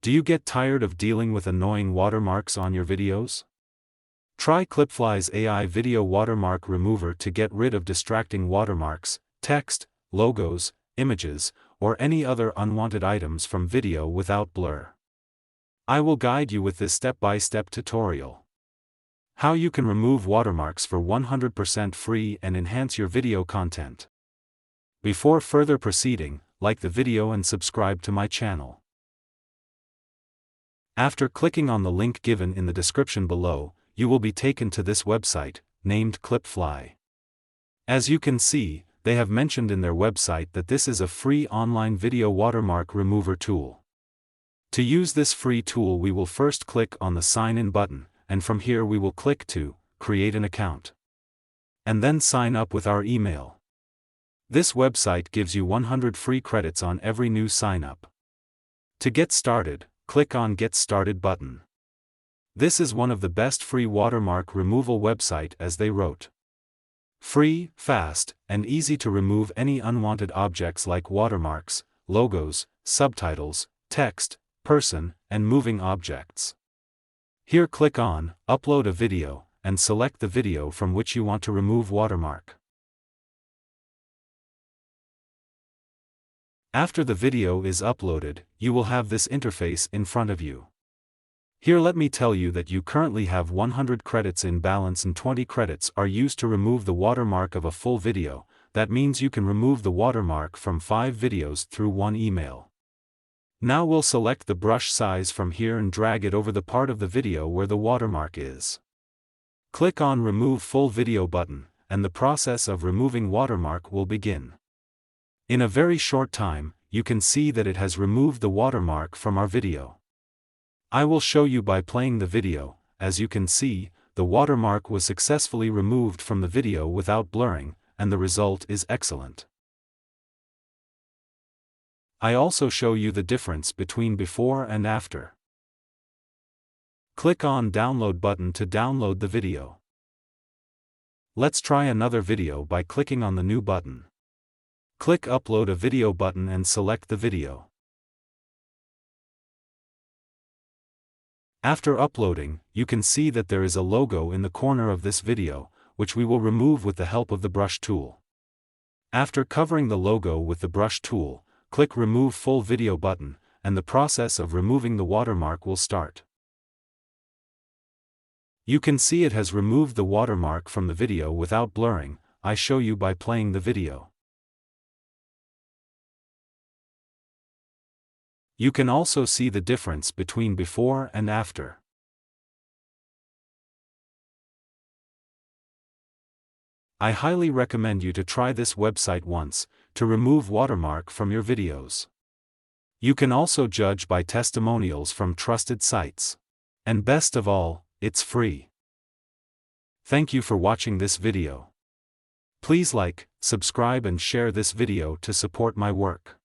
Do you get tired of dealing with annoying watermarks on your videos? Try Clipfly's AI Video Watermark Remover to get rid of distracting watermarks, text, logos, images, or any other unwanted items from video without blur. I will guide you with this step-by-step tutorial. How you can remove watermarks for 100% free and enhance your video content. Before further proceeding, like the video and subscribe to my channel. After clicking on the link given in the description below, you will be taken to this website, named Clipfly. As you can see, they have mentioned in their website that this is a free online video watermark remover tool. To use this free tool, we will first click on the Sign In button, and from here we will click to Create an account. And then sign up with our email. This website gives you 100 free credits on every new sign up. To get started, click on Get Started button. This is one of the best free watermark removal website, as they wrote. Free, fast, and easy to remove any unwanted objects like watermarks, logos, subtitles, text, person, and moving objects. Here click on Upload a video, and select the video from which you want to remove watermark. After the video is uploaded, you will have this interface in front of you. Here let me tell you that you currently have 100 credits in balance and 20 credits are used to remove the watermark of a full video. That means you can remove the watermark from 5 videos through one email. Now we'll select the brush size from here and drag it over the part of the video where the watermark is. Click on Remove Full Video button, and the process of removing watermark will begin. In a very short time, you can see that it has removed the watermark from our video. I will show you by playing the video. As you can see, the watermark was successfully removed from the video without blurring, and the result is excellent. I also show you the difference between before and after. Click on Download button to download the video. Let's try another video by clicking on the New button. Click Upload a Video button and select the video. After uploading, you can see that there is a logo in the corner of this video, which we will remove with the help of the brush tool. After covering the logo with the brush tool, click Remove Full Video button, and the process of removing the watermark will start. You can see it has removed the watermark from the video without blurring. I show you by playing the video. You can also see the difference between before and after. I highly recommend you to try this website once, to remove watermark from your videos. You can also judge by testimonials from trusted sites. And best of all, it's free. Thank you for watching this video. Please like, subscribe and share this video to support my work.